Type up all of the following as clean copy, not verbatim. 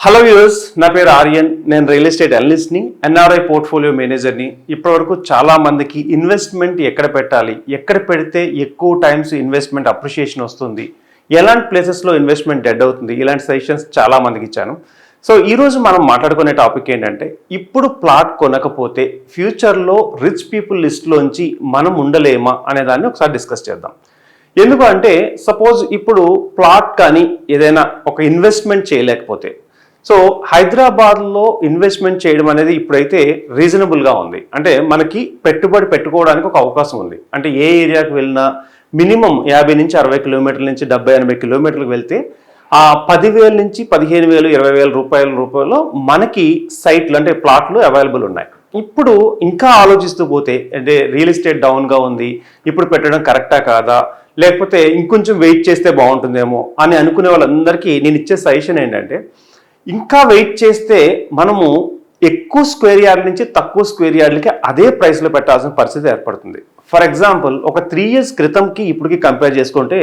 Hello viewers, నా పేరు ఆర్యన్. నేను రియల్ ఎస్టేట్ అనలిస్ట్ని, ఎన్ఆర్ఐ పోర్ట్ఫోలియో మేనేజర్ని. ఇప్పటివరకు చాలా మందికి ఇన్వెస్ట్మెంట్ ఎక్కడ పెట్టాలి, ఎక్కడ పెడితే ఎక్కువ టైమ్స్ ఇన్వెస్ట్మెంట్ అప్రిషియేషన్ వస్తుంది, ఎలాంటి ప్లేసెస్లో ఇన్వెస్ట్మెంట్ డెడ్ అవుతుంది, ఇలాంటి సజెషన్స్ చాలా మందికి ఇచ్చాను. సో ఈరోజు మనం మాట్లాడుకునే టాపిక్ ఏంటంటే, ఇప్పుడు ప్లాట్ కొనకపోతే ఫ్యూచర్లో రిచ్ పీపుల్ లిస్ట్లోంచి మనం ఉండలేమా అనే దాన్ని ఒకసారి డిస్కస్ చేద్దాం. ఎందుకు అంటే, సపోజ్ ఇప్పుడు ప్లాట్ కానీ ఏదైనా ఒక ఇన్వెస్ట్మెంట్ చేయలేకపోతే, సో హైదరాబాద్లో ఇన్వెస్ట్మెంట్ చేయడం అనేది ఇప్పుడైతే రీజనబుల్గా ఉంది. అంటే మనకి పెట్టుబడి పెట్టుకోవడానికి ఒక అవకాశం ఉంది. అంటే ఏ ఏరియాకి వెళ్ళినా మినిమం 50 నుంచి 60 కిలోమీటర్ల నుంచి 70-80 కిలోమీటర్లకు వెళ్తే ఆ 10,000 నుంచి 15,000, 20,000 రూపాయల్లో మనకి సైట్లు అంటే ప్లాట్లు అవైలబుల్ ఉన్నాయి. ఇప్పుడు ఇంకా ఆలోచిస్తూ పోతే, అంటే రియల్ ఎస్టేట్ డౌన్గా ఉంది, ఇప్పుడు పెట్టడం కరెక్టా కాదా, లేకపోతే ఇంకొంచెం వెయిట్ చేస్తే బాగుంటుందేమో అని అనుకునే వాళ్ళందరికీ నేను ఇచ్చే సజెషన్ ఏంటంటే, ఇంకా వెయిట్ చేస్తే మనము ఎక్కువ స్క్వేర్ యార్డ్ నుంచి తక్కువ స్క్వేర్ యార్డ్లకి అదే ప్రైస్లో పెట్టాల్సిన పరిస్థితి ఏర్పడుతుంది. ఫర్ ఎగ్జాంపుల్, ఒక 3 years క్రితంకి ఇప్పటికి కంపేర్ చేసుకుంటే,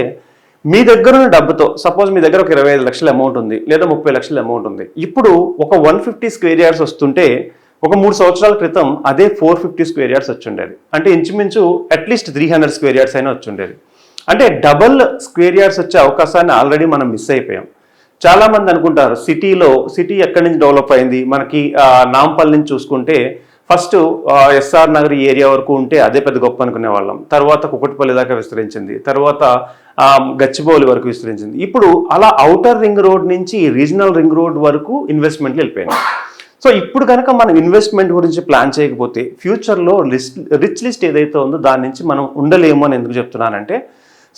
మీ దగ్గర ఉన్న డబ్బుతో సపోజ్ మీ దగ్గర ఒక 25 లక్షల అమౌంట్ ఉంది, లేదా 30 లక్షల అమౌంట్ ఉంది. ఇప్పుడు ఒక 150 స్క్వేర్ యార్డ్స్ వస్తుంటే, ఒక 3 సంవత్సరాల క్రితం అదే 450 స్క్వేర్ యార్డ్స్ వచ్చి ఉండేది. అంటే ఇంచుమించు అట్లీస్ట్ 300 స్క్వేర్ యార్డ్స్ అయినా వచ్చి ఉండేది. అంటే డబల్ స్క్వేర్ యార్డ్స్ వచ్చే అవకాశాన్ని ఆల్రెడీ మనం మిస్ అయిపోయాం. చాలా మంది అనుకుంటారు సిటీ ఎక్కడి నుంచి డెవలప్ అయింది, మనకి నాంపల్లి నుంచి చూసుకుంటే ఫస్ట్ ఎస్ఆర్ నగర్ ఏరియా వరకు ఉంటే అదే పెద్ద గొప్ప అనుకునే వాళ్ళం. తర్వాత కుకట్పల్లి దాకా విస్తరించింది, తర్వాత గచ్చిబౌలి వరకు విస్తరించింది. ఇప్పుడు అలా ఔటర్ రింగ్ రోడ్ నుంచి రీజనల్ రింగ్ రోడ్ వరకు ఇన్వెస్ట్మెంట్లు వెళ్ళిపోయినాయి. సో ఇప్పుడు కనుక మనం ఇన్వెస్ట్మెంట్ గురించి ప్లాన్ చేయకపోతే ఫ్యూచర్లో రిచ్ లిస్ట్ ఏదైతే ఉందో దాని నుంచి మనం ఉండలేము అని ఎందుకు చెప్తున్నానంటే,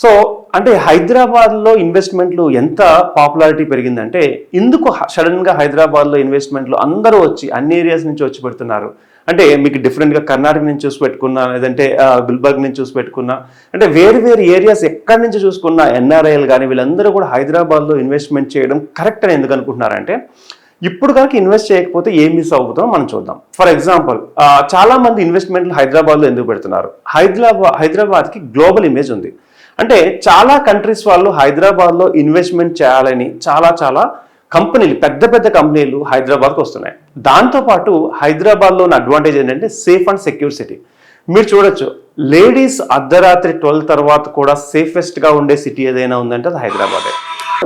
సో అంటే హైదరాబాద్లో ఇన్వెస్ట్మెంట్లు ఎంత పాపులారిటీ పెరిగిందంటే, ఇందుకు సడన్గా హైదరాబాద్లో ఇన్వెస్ట్మెంట్లు అందరూ వచ్చి అన్ని ఏరియాస్ నుంచి వచ్చి పెడుతున్నారు. అంటే మీకు డిఫరెంట్గా కర్ణాటక నుంచి చూసి పెట్టుకున్నా, లేదంటే గుల్బర్గ్ నుంచి చూసి పెట్టుకున్నా, అంటే వేరు ఏరియాస్ ఎక్కడి నుంచి చూసుకున్నా ఎన్ఆర్ఐలు కానీ వీళ్ళందరూ కూడా హైదరాబాద్లో ఇన్వెస్ట్మెంట్ చేయడం కరెక్ట్ అని ఎందుకు అనుకుంటున్నారంటే, ఇప్పుడు కనుక ఇన్వెస్ట్ చేయకపోతే ఏం మిస్ అవుతుందో మనం చూద్దాం. ఫర్ ఎగ్జాంపుల్, చాలా మంది ఇన్వెస్ట్మెంట్లు హైదరాబాద్లో ఎందుకు పెడుతున్నారు? హైదరాబాద్కి గ్లోబల్ ఇమేజ్ ఉంది. అంటే చాలా కంట్రీస్ వాళ్ళు హైదరాబాద్లో ఇన్వెస్ట్మెంట్ చేయాలని చాలా కంపెనీలు, పెద్ద కంపెనీలు హైదరాబాద్కి వస్తున్నాయి. దాంతోపాటు హైదరాబాద్లో ఉన్న అడ్వాంటేజ్ ఏంటంటే సేఫ్ అండ్ సెక్యూర్ సిటీ. మీరు చూడొచ్చు, లేడీస్ అర్ధరాత్రి 12 తర్వాత కూడా సేఫెస్ట్గా ఉండే సిటీ ఏదైనా ఉందంటే అది హైదరాబాదే.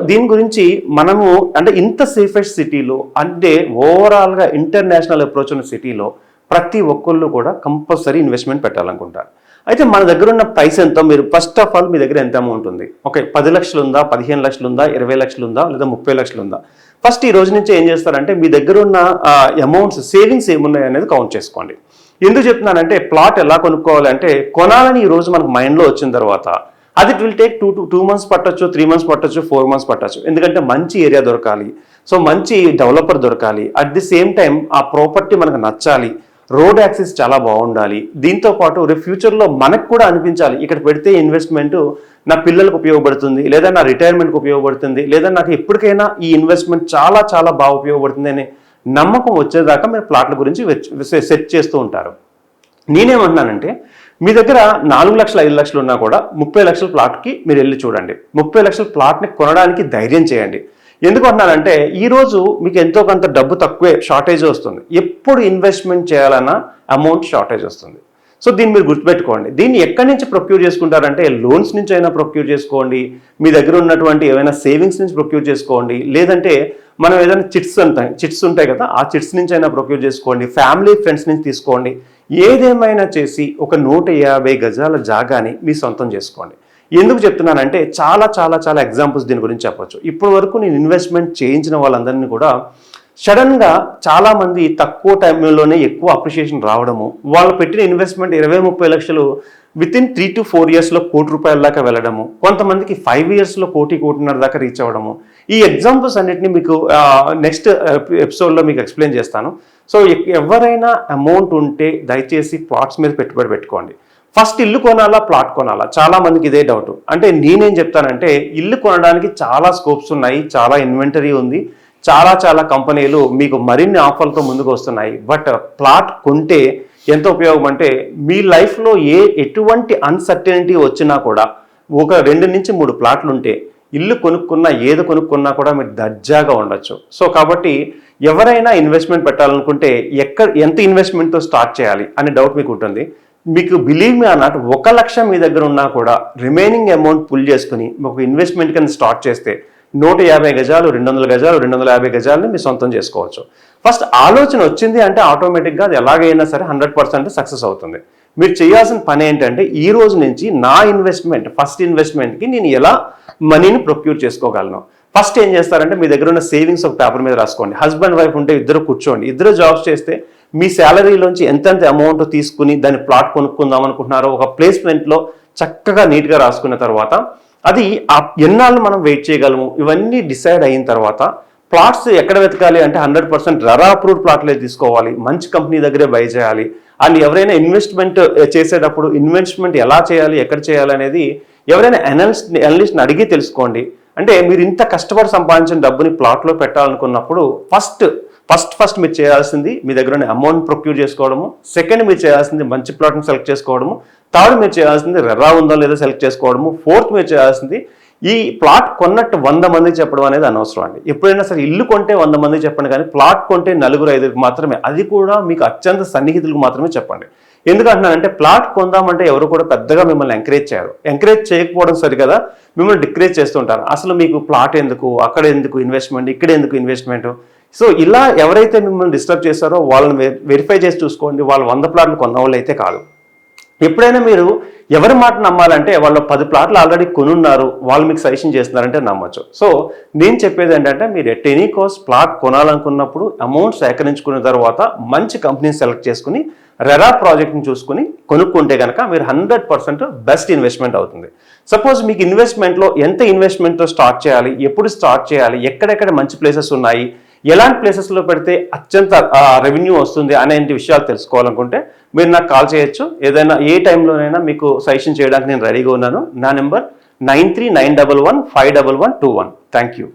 దీని గురించి మనము అంటే ఇంత సేఫెస్ట్ సిటీలో, అంటే ఓవరాల్గా ఇంటర్నేషనల్ అప్రోచ్ ఉన్న సిటీలో ప్రతి ఒక్కళ్ళు కూడా కంపల్సరీ ఇన్వెస్ట్మెంట్ పెట్టాలనుకుంటారు. అయితే మన దగ్గర ఉన్న ప్రైస్ ఎంతో, మీరు ఫస్ట్ ఆఫ్ ఆల్ మీ దగ్గర ఎంత అమౌంట్ ఉంది? ఓకే, 10 లక్షలు ఉందా, 15 లక్షలు ఉందా, 20 లక్షలు ఉందా, లేదా 30 లక్షలు ఉందా? ఫస్ట్ ఈ రోజు నుంచి ఏం చేస్తారంటే, మీ దగ్గర ఉన్న అమౌంట్స్ సేవింగ్స్ ఏమున్నాయి అనేది కౌంట్ చేసుకోండి. ఎందుకు చెప్తున్నానంటే, ప్లాట్ ఎలా కొనుక్కోవాలంటే, కొనాలని ఈ రోజు మనకు మైండ్లో వచ్చిన తర్వాత అది ఇట్ విల్ టేక్ 2 months పట్టచ్చు, 3 months పట్టచ్చు, 4 months పట్టచ్చు. ఎందుకంటే మంచి ఏరియా దొరకాలి, సో మంచి డెవలపర్ దొరకాలి, అట్ ది సేమ్ టైం ఆ ప్రాపర్టీ మనకు నచ్చాలి, రోడ్ యాక్సెస్ చాలా బాగుండాలి. దీంతో పాటు రేపు ఫ్యూచర్లో మనకు కూడా అనిపించాలి, ఇక్కడ పెడితే ఇన్వెస్ట్మెంట్ నా పిల్లలకు ఉపయోగపడుతుంది, లేదా నా రిటైర్మెంట్కి ఉపయోగపడుతుంది, లేదా నాకు ఎప్పటికైనా ఈ ఇన్వెస్ట్మెంట్ చాలా బాగా ఉపయోగపడుతుంది అనే నమ్మకం వచ్చేదాకా మీరు ప్లాట్ల గురించి సెట్ చేస్తూ ఉంటారు. నేనేమంటున్నానంటే, మీ దగ్గర 4 లక్షలు 5 లక్షలు ఉన్నా కూడా 30 లక్షల ప్లాట్కి మీరు వెళ్ళి చూడండి. 30 లక్షల ప్లాట్ని కొనడానికి ధైర్యం చేయండి. ఎందుకు అంటున్నానంటే, ఈరోజు మీకు ఎంతో కొంత డబ్బు తక్కువే షార్టేజ్ వస్తుంది. ఎప్పుడు ఇన్వెస్ట్మెంట్ చేయాలన్నా అమౌంట్ షార్టేజ్ వస్తుంది. సో దీన్ని మీరు గుర్తుపెట్టుకోండి. దీన్ని ఎక్కడి నుంచి ప్రొక్యూర్ చేసుకుంటారంటే, లోన్స్ నుంచి అయినా ప్రొక్యూర్ చేసుకోండి, మీ దగ్గర ఉన్నటువంటి ఏమైనా సేవింగ్స్ నుంచి ప్రొక్యూర్ చేసుకోండి, లేదంటే మనం ఏదైనా చిట్స్ ఉంటాయి కదా, ఆ చిట్స్ నుంచి అయినా ప్రొక్యూర్ చేసుకోండి, ఫ్యామిలీ ఫ్రెండ్స్ నుంచి తీసుకోండి. ఏదేమైనా చేసి ఒక 150 గజాల జాగాని మీ సొంతం చేసుకోండి. ఎందుకు చెప్తున్నానంటే, చాలా ఎగ్జాంపుల్స్ దీని గురించి చెప్పొచ్చు. ఇప్పటి వరకు నేను ఇన్వెస్ట్మెంట్ చేయించిన వాళ్ళందరినీ కూడా సడన్గా చాలామంది తక్కువ టైంలోనే ఎక్కువ అప్రిషియేషన్ రావడము, వాళ్ళు పెట్టిన ఇన్వెస్ట్మెంట్ 20-30 లక్షలు వితిన్ 3 to 4 yearsలో ₹1,00,00,000 దాకా వెళ్ళడము, కొంతమందికి 5 yearsలో 1,00,00,000 దాకా రీచ్ అవ్వడము. ఈ ఎగ్జాంపుల్స్ అన్నిటిని మీకు నెక్స్ట్ ఎపిసోడ్లో మీకు ఎక్స్ప్లెయిన్ చేస్తాను. సో ఎవరైనా అమౌంట్ ఉంటే దయచేసి ప్లాట్స్ మీద పెట్టుబడి పెట్టుకోండి. ఫస్ట్ ఇల్లు కొనాలా, ప్లాట్ కొనాలా? చాలా మందికి ఇదే డౌట్. అంటే నేనేం చెప్తానంటే, ఇల్లు కొనడానికి చాలా స్కోప్స్ ఉన్నాయి, చాలా ఇన్వెంటరీ ఉంది, చాలా కంపెనీలు మీకు మరిన్ని ఆఫర్లతో ముందుకు వస్తున్నాయి. బట్ ప్లాట్ కొంటే ఎంత ఉపయోగం అంటే, మీ లైఫ్లో ఎటువంటి అన్సర్టెనిటీ వచ్చినా కూడా ఒక 2 నుంచి 3 ప్లాట్లు ఉంటే ఇల్లు కొనుక్కున్నా ఏది కొనుక్కున్నా కూడా మీరు దర్జాగా ఉండొచ్చు. సో కాబట్టి ఎవరైనా ఇన్వెస్ట్మెంట్ పెట్టాలనుకుంటే ఎంత ఇన్వెస్ట్మెంట్తో స్టార్ట్ చేయాలి అనే డౌట్ మీకు ఉంటుంది. మీకు బిలీవ్ మీ అన్నట్టు 1 లక్ష మీ దగ్గర ఉన్నా కూడా రిమైనింగ్ అమౌంట్ పుల్ చేసుకుని ఒక ఇన్వెస్ట్మెంట్ కింద స్టార్ట్ చేస్తే 150 గజాలు, 200 గజాలు, 250 గజాలని మీ సొంతం చేసుకోవచ్చు. ఫస్ట్ ఆలోచన వచ్చింది అంటే ఆటోమేటిక్గా అది ఎలాగైనా సరే 100% సక్సెస్ అవుతుంది. మీరు చేయాల్సిన పని ఏంటంటే ఈ రోజు నుంచి నా ఫస్ట్ ఇన్వెస్ట్మెంట్కి నేను ఎలా మనీని ప్రొక్యూర్ చేసుకోగలను. ఫస్ట్ ఏం చేస్తారంటే మీ దగ్గర ఉన్న సేవింగ్స్ ఒక పేపర్ మీద రాసుకోండి. హస్బెండ్ వైఫ్ ఉంటే ఇద్దరు కూర్చోండి, ఇద్దరు జాబ్స్ చేస్తే మీ శాలరీలోంచి ఎంతెంత అమౌంట్ తీసుకుని దాని ప్లాట్ కొనుక్కుందాం అనుకుంటున్నారో ఒక ప్లేస్మెంట్లో చక్కగా నీట్గా రాసుకున్న తర్వాత అది ఎన్నాళ్ళు మనం వెయిట్ చేయగలము ఇవన్నీ డిసైడ్ అయిన తర్వాత ప్లాట్స్ ఎక్కడ వెతకాలి అంటే 100% రెరా అప్రూవ్డ్ ప్లాట్లే తీసుకోవాలి, మంచి కంపెనీ దగ్గరే బై చేయాలి. అండ్ ఎవరైనా ఇన్వెస్ట్మెంట్ చేసేటప్పుడు ఇన్వెస్ట్మెంట్ ఎలా చేయాలి, ఎక్కడ చేయాలి అనేది ఎవరైనా అనలిస్ట్ని అడిగి తెలుసుకోండి. అంటే మీరు ఇంత కష్టపడి సంపాదించిన డబ్బుని ప్లాట్లో పెట్టాలనుకున్నప్పుడు ఫస్ట్ మీరు చేయాల్సింది మీ దగ్గర ఉన్న అమౌంట్ ప్రొక్యూర్ చేసుకోవడము, సెకండ్ మీరు చేయాల్సింది మంచి ప్లాట్ని సెలెక్ట్ చేసుకోవడము, థర్డ్ మీరు చేయాల్సింది రెరా ఉందో లేదో సెలెక్ట్ చేసుకోవడము, ఫోర్త్ మీరు చేయాల్సింది ఈ ప్లాట్ కొన్నట్టు 100 మందికి చెప్పడం అనేది అనవసరం అండి. ఎప్పుడైనా సరే ఇల్లు కొంటే 100 మందికి చెప్పండి, కానీ ప్లాట్ కొంటే 4-5కి మాత్రమే, అది కూడా మీకు అత్యంత సన్నిహితులకు మాత్రమే చెప్పండి. ఎందుకంటున్నానంటే ప్లాట్ కొందామంటే ఎవరు కూడా పెద్దగా మిమ్మల్ని ఎంకరేజ్ చేయరు. ఎంకరేజ్ చేయకపోవడం సరి కదా, మిమ్మల్ని డిక్రేజ్ చేస్తుంటారు. అసలు మీకు ప్లాట్ ఎందుకు, అక్కడ ఎందుకు ఇన్వెస్ట్మెంట్, ఇక్కడ ఎందుకు ఇన్వెస్ట్మెంట్. సో ఇలా ఎవరైతే మిమ్మల్ని డిస్టర్బ్ చేస్తారో వాళ్ళని వెరిఫై చేసి చూసుకోండి. వాళ్ళు 100 ప్లాట్లు కొన్న వాళ్ళు అయితే కాదు. ఎప్పుడైనా మీరు ఎవరి మాట నమ్మాలంటే వాళ్ళు 10 ప్లాట్లు ఆల్రెడీ కొనున్నారు, వాళ్ళు మీకు సజెషన్ చేస్తున్నారంటే నమ్మచ్చు. సో నేను చెప్పేది ఏంటంటే మీరు ఎట్ ఎనీ కాస్ట్ ప్లాట్ కొనాలనుకున్నప్పుడు అమౌంట్ సేకరించుకున్న తర్వాత మంచి కంపెనీని సెలెక్ట్ చేసుకుని రెరా ప్రాజెక్ట్ని చూసుకుని కొనుక్కుంటే కనుక మీరు 100% బెస్ట్ ఇన్వెస్ట్మెంట్ అవుతుంది. సపోజ్ మీకు ఇన్వెస్ట్మెంట్లో ఎంత ఇన్వెస్ట్మెంట్తో స్టార్ట్ చేయాలి, ఎప్పుడు స్టార్ట్ చేయాలి, ఎక్కడెక్కడ మంచి ప్లేసెస్ ఉన్నాయి, ఎలాంటి ప్లేసెస్లో పెడితే అత్యంత రెవెన్యూ వస్తుంది అనే విషయాలు తెలుసుకోవాలనుకుంటే మీరు నాకు కాల్ చేయొచ్చు. ఏదైనా ఏ టైంలోనైనా మీకు సజెషన్ చేయడానికి నేను రెడీగా ఉన్నాను. నా నెంబర్ 9391151121. Thank you.